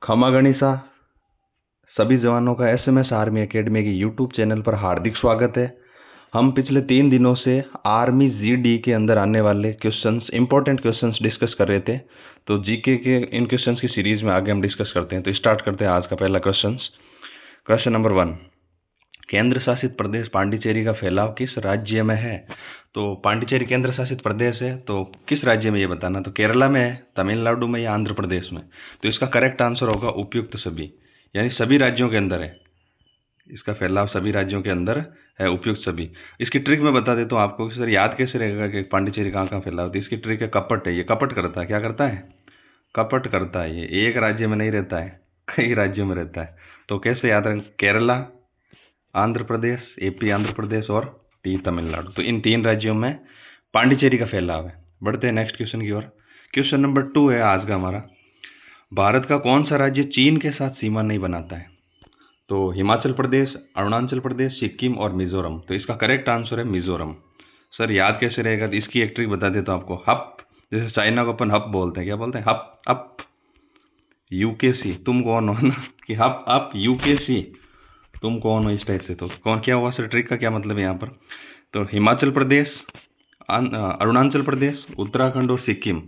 खमा गणिसा सभी जवानों का एसएमएस आर्मी एकेडमी के यूट्यूब चैनल पर हार्दिक स्वागत है। हम पिछले 3 दिनों से आर्मी जीडी के अंदर आने वाले क्वेश्चंस, इंपॉर्टेंट क्वेश्चंस डिस्कस कर रहे थे। तो जीके के इन क्वेश्चंस की सीरीज में आगे हम डिस्कस करते हैं। तो स्टार्ट करते हैं आज का पहला क्वेश्चन नंबर 1। केंद्र शासित प्रदेश पांडिचेरी का फैलाव किस राज्य में है? तो पांडिचेरी केंद्र शासित प्रदेश है, तो किस राज्य में ये बताना। तो केरला में है, तमिलनाडु में या आंध्र प्रदेश में। तो इसका करेक्ट आंसर होगा उपयुक्त सभी, यानी सभी राज्यों के अंदर है। इसका फैलाव सभी राज्यों के अंदर है, उपयुक्त सभी। इसकी ट्रिक मैं बता देता हूँ आपको, सर याद कैसे रहेगा कि पांडिचेरी कहाँ कहाँ फैलाव। तो इसकी ट्रिक है कपट है। ये कपट करता है, क्या करता है? कपट करता है। ये एक राज्य में नहीं रहता है, कई राज्यों में रहता है। तो कैसे याद रखें? केरला, आंध्र प्रदेश, एपी आंध्र प्रदेश और टी तमिलनाडु। तो इन 3 राज्यों में पांडिचेरी का फैलाव है। बढ़ते हैं नेक्स्ट क्वेश्चन की ओर। क्वेश्चन नंबर 2 है आज का हमारा। भारत का कौन सा राज्य चीन के साथ सीमा नहीं बनाता है? तो हिमाचल प्रदेश, अरुणाचल प्रदेश, सिक्किम और मिजोरम। तो इसका करेक्ट आंसर है मिजोरम। सर याद कैसे रहेगा? तो इसकी एक ट्रिक बता देता हूँ आपको। हप, जैसे चाइना को अपन हप बोलते हैं, क्या बोलते हैं? हप अप यूकेसी, तुम कौन हो ना, कि हप अप यूकेसी, तुम कौन हो, इस टाइप से। तो कौन क्या हुआ सर? ट्रिक का क्या मतलब है यहाँ पर? तो हिमाचल प्रदेश, अरुणाचल प्रदेश, उत्तराखंड और सिक्किम,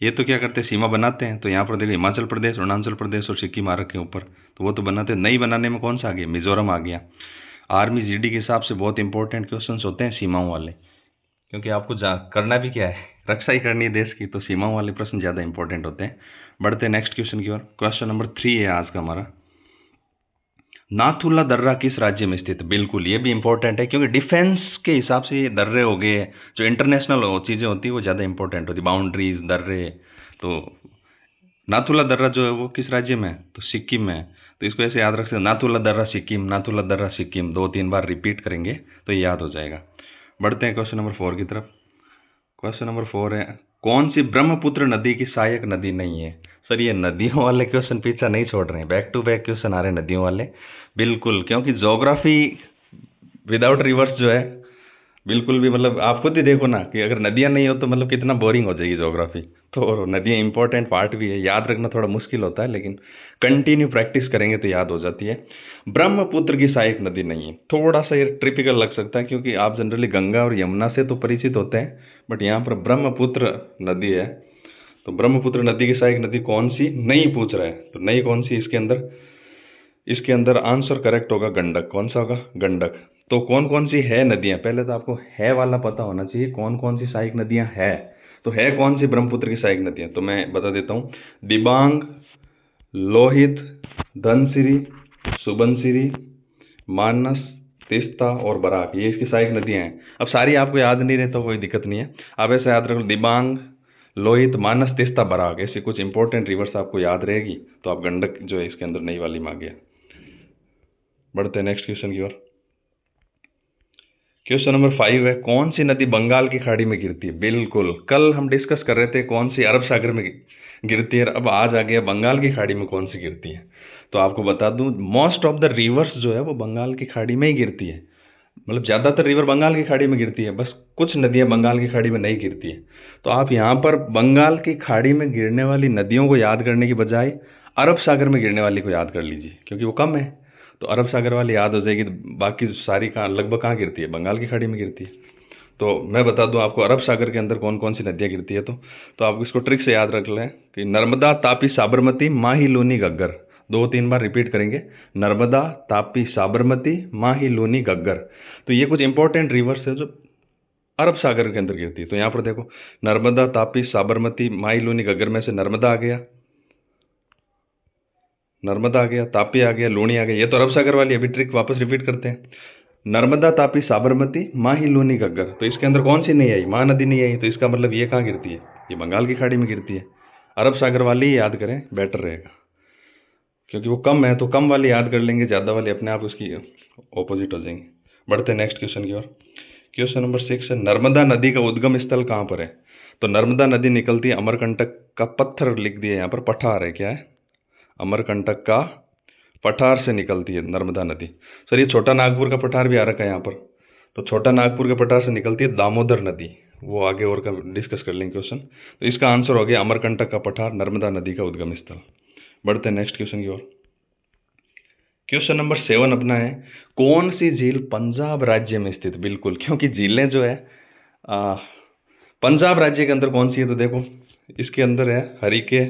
ये तो क्या करते हैं? सीमा बनाते हैं। तो यहाँ पर देखो हिमाचल प्रदेश, अरुणाचल प्रदेश और सिक्किम आ रखे हैं ऊपर, तो वो तो बनाते हैं। नहीं बनाने में कौन सा आ गया? मिजोरम आ गया। आर्मी जीडी के हिसाब से बहुत इंपॉर्टेंट क्वेश्चन होते हैं सीमाओं वाले, क्योंकि आपको करना भी क्या है, रक्षा ही करनी है देश की। तो सीमाओं वाले प्रश्न ज़्यादा इंपॉर्टेंट होते हैं। बढ़ते हैं नेक्स्ट क्वेश्चन की ओर। क्वेश्चन नंबर 3 है आज का हमारा। नाथुला दर्रा किस राज्य में स्थित है? बिल्कुल, ये भी इंपॉर्टेंट है, क्योंकि डिफेंस के हिसाब से ये दर्रे हो गए, जो इंटरनेशनल चीज़ें होती है वो ज़्यादा इंपॉर्टेंट होती है, बाउंड्रीज, दर्रे। तो नाथुला दर्रा जो है वो किस राज्य में है? तो सिक्किम में है। तो इसको ऐसे याद रख सकते, नाथुला दर्रा सिक्किम, नाथुला दर्रा सिक्किम, 2-3 बार रिपीट करेंगे तो ये याद हो जाएगा। बढ़ते हैं क्वेश्चन नंबर 4 की तरफ। क्वेश्चन नंबर 4 है, कौन सी ब्रह्मपुत्र नदी की सहायक नदी नहीं है? सर ये नदियों वाले क्वेश्चन पीछा नहीं छोड़ रहे हैं, बैक टू बैक क्वेश्चन आ रहे हैं नदियों वाले। बिल्कुल, क्योंकि ज्योग्राफी विदाउट रिवर्स जो है, बिल्कुल भी मतलब आप खुद ही देखो ना कि अगर नदियाँ नहीं हो तो मतलब कितना बोरिंग हो जाएगी ज्योग्राफी। तो नदियाँ इंपॉर्टेंट पार्ट भी है, याद रखना थोड़ा मुश्किल होता है, लेकिन कंटिन्यू प्रैक्टिस करेंगे तो याद हो जाती है। ब्रह्मपुत्र की सहायक नदी नहीं है, थोड़ा सा ये ट्रिपिकल लग सकता है, क्योंकि आप जनरली गंगा और यमुना से तो परिचित होते हैं, बट यहाँ पर ब्रह्मपुत्र नदी है। तो ब्रह्मपुत्र नदी की सहायक नदी कौन सी नहीं पूछ रहा है, तो नहीं कौन सी इसके अंदर आंसर करेक्ट होगा गंडक। कौन सा होगा? गंडक। तो कौन कौन सी है नदियां, पहले तो आपको है वाला पता होना चाहिए, कौन कौन सी सहायक नदियां है। तो है कौन सी ब्रह्मपुत्र की सहायक नदियां? तो मैं बता देता हूँ। दिबांग, लोहित, धनसिरी, सुबनसिरी, मानस, तीस्ता और बराक, ये इसकी सहायक नदियां हैं। अब सारी आपको याद नहीं रहे तो कोई दिक्कत नहीं है, आप ऐसे याद रखो, दिबांग, लोहित, मानस, तीस्ता, बराक, ऐसी कुछ इंपॉर्टेंट रिवर्स आपको याद रहेगी, तो आप गंडक जो है इसके अंदर नई वाली में आ गया। बढ़ते हैं नेक्स्ट क्वेश्चन की ओर। क्वेश्चन नंबर 5 है, कौन सी नदी बंगाल की खाड़ी में गिरती है? बिल्कुल, कल हम डिस्कस कर रहे थे कौन सी अरब सागर में गिरती है, अब आज आ गया बंगाल की खाड़ी में कौन सी गिरती है। तो आपको बता दूं, मोस्ट ऑफ द रिवर्स जो है वो बंगाल की खाड़ी में ही गिरती है, मतलब ज़्यादातर रिवर बंगाल की खाड़ी में गिरती है, बस कुछ नदियां बंगाल की खाड़ी में नहीं गिरती है। तो आप यहाँ पर बंगाल की खाड़ी में गिरने वाली नदियों को याद करने की बजाय अरब सागर में गिरने वाली को याद कर लीजिए, क्योंकि वो कम है। तो अरब सागर वाली याद हो जाएगी, तो बाकी सारी कहाँ लगभग कहाँ गिरती है? बंगाल की खाड़ी में गिरती है। तो मैं बता दूं आपको अरब सागर के अंदर कौन कौन सी नदियाँ गिरती है। तो आप इसको ट्रिक से याद रख लें कि नर्मदा, तापी, साबरमती, माही, लूनी, घग्गर, 2-3 बार रिपीट करेंगे। नर्मदा, तापी, साबरमती, माही, लूनी, घग्गर। तो ये कुछ इंपॉर्टेंट रिवर्स है जो अरब सागर के अंदर गिरती है। तो यहाँ पर देखो, नर्मदा, तापी, साबरमती, माही, लूनी, घग्गर में से नर्मदा आ गया, नर्मदा आ गया, तापी आ गया, लूनी आ गया, ये तो अरब सागर वाली। अभी ट्रिक वापस रिपीट करते हैं। नर्मदा, तापी, साबरमती, माही, लूनी, घग्गर, तो इसके अंदर कौन सी नहीं आई? महानदी नहीं आई। तो इसका मतलब ये कहाँ गिरती है? ये बंगाल की खाड़ी में गिरती है। अरब सागर वाली ही याद करें, बेटर रहेगा, क्योंकि वो कम है, तो कम वाली याद कर लेंगे, ज़्यादा वाली अपने आप उसकी ऑपोजिट हो जाएंगे। बढ़ते हैं नेक्स्ट क्वेश्चन की ओर। क्वेश्चन नंबर 6 है, नर्मदा नदी का उद्गम स्थल कहाँ पर है? तो नर्मदा नदी निकलती है अमरकंटक का, पत्थर लिख दिया यहाँ पर, पठार है, क्या है? अमरकंटक का पठार से निकलती है नर्मदा नदी। सर ये छोटा नागपुर का पठार भी आ रखा है यहाँ पर, तो छोटा नागपुर के पठार से निकलती है दामोदर नदी, वो आगे और डिस्कस कर लेंगे क्वेश्चन। तो इसका आंसर हो गया अमरकंटक का पठार, नर्मदा नदी का उद्गम स्थल। बढ़ते हैं नेक्स्ट क्वेश्चन की ओर। क्वेश्चन नंबर 7 अपना है, कौन सी झील पंजाब राज्य में स्थित? बिल्कुल, क्योंकि झीलें जो है आ, पंजाब राज्य के अंदर कौन सी है, तो देखो इसके अंदर है हरिके,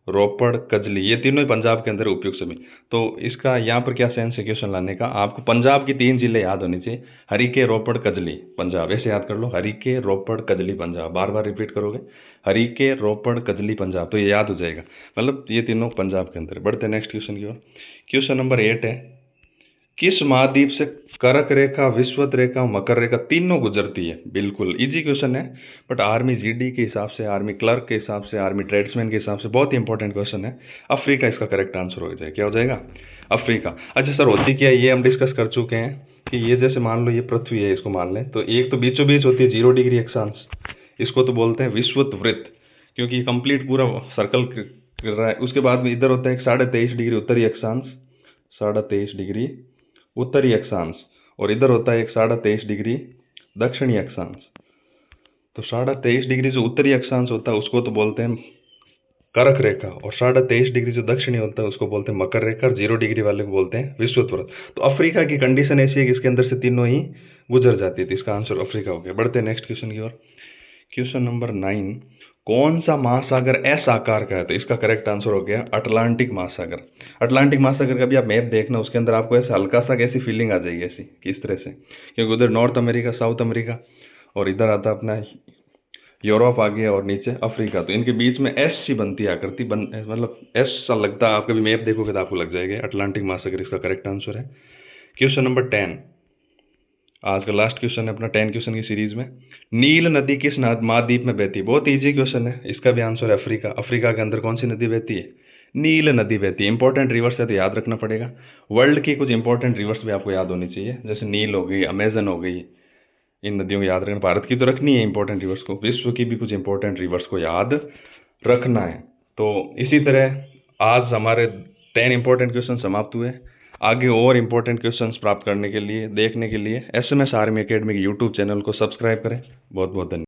रोपड़, कजली, ये तीनों ही पंजाब के अंदर उपयुक्त सभी। तो इसका यहाँ पर क्या सेंस है क्वेश्चन लाने का, आपको पंजाब की 3 जिले याद होनी चाहिए, हरिके, रोपड़, कजली, पंजाब, ऐसे याद कर लो, हरिके, रोपड़, कजली, पंजाब, बार बार रिपीट करोगे, हरिके, रोपड़, कजली, पंजाब, तो ये याद हो जाएगा, मतलब ये तीनों पंजाब के अंदर। बढ़ते हैं नेक्स्ट क्वेश्चन की ओर। क्वेश्चन नंबर 8 है, किस महाद्वीप से करक रेखा, विषुवत रेखा, मकर रेखा तीनों गुजरती है? बिल्कुल इजी क्वेश्चन है, बट आर्मी जीडी के हिसाब से, आर्मी क्लर्क के हिसाब से, आर्मी ट्रेड्समैन के हिसाब से बहुत ही इंपॉर्टेंट क्वेश्चन है। अफ्रीका इसका करेक्ट आंसर हो जाएगा। क्या हो जाएगा? अफ्रीका। अच्छा सर, होती क्या है ये हम डिस्कस कर चुके हैं कि ये जैसे मान लो ये पृथ्वी है, इसको मान लें, तो एक तो बीचों बीच होती है 0 डिग्री अक्षांश, इसको तो बोलते हैं विषुवत वृत्त, क्योंकि कंप्लीट पूरा सर्कल कर रहा है। उसके बाद में इधर होता है 23.5 डिग्री उत्तरी अक्षांश, 23.5 डिग्री उत्तरी अक्षांश, और इधर होता है 23.5 डिग्री दक्षिणी अक्षांश। तो 23.5 डिग्री जो उत्तरी अक्षांश होता है उसको तो बोलते हैं करक रेखा, और 23.5 डिग्री जो दक्षिणी होता है उसको बोलते हैं मकर रेखा, और 0 डिग्री वाले को बोलते हैं विषुवत वृत्त। तो अफ्रीका की कंडीशन ऐसी है कि इसके अंदर से तीनों ही गुजर जाती है, तो इसका आंसर अफ्रीका हो गया। बढ़ते हैं नेक्स्ट क्वेश्चन की ओर। क्वेश्चन नंबर 9, कौन सा महासागर एस आकार का है? तो इसका करेक्ट आंसर हो गया अटलांटिक महासागर। अटलांटिक महासागर का भी आप मैप देखना, उसके अंदर आपको ऐसे हल्का सा कैसी फीलिंग आ जाएगी ऐसी, किस तरह से, क्योंकि उधर नॉर्थ अमेरिका, साउथ अमेरिका, और इधर आता अपना यूरोप आ गया, और नीचे अफ्रीका, तो इनके बीच में एस सी बनती है आकृति, मतलब एस सा लगता है। आप कभी मैप देखोगे तो आपको लग जाएगा अटलांटिक महासागर इसका करेक्ट आंसर है। क्वेश्चन नंबर 10, आज का लास्ट क्वेश्चन है अपना 10 क्वेश्चन की सीरीज में। नील नदी किस महाद्वीप में बहती है? बहुत इजी क्वेश्चन है, इसका भी आंसर है अफ्रीका। अफ्रीका के अंदर कौन सी नदी बहती है? नील नदी बहती है। इंपॉर्टेंट रिवर्स है तो याद रखना पड़ेगा। वर्ल्ड की कुछ इंपॉर्टेंट रिवर्स भी आपको याद होनी चाहिए, जैसे नील हो गई, अमेजन हो गई, इन नदियों को याद रखना। भारत की तो रखनी है इंपॉर्टेंट रिवर्स को, विश्व की भी कुछ इंपॉर्टेंट रिवर्स को याद रखना है। तो इसी तरह आज हमारे 10 इंपॉर्टेंट क्वेश्चन समाप्त हुए। आगे और इंपॉर्टेंट क्वेश्चंस प्राप्त करने के लिए, देखने के लिए SMS आर्मी एकेडमी के यूट्यूब चैनल को सब्सक्राइब करें। बहुत बहुत धन्यवाद।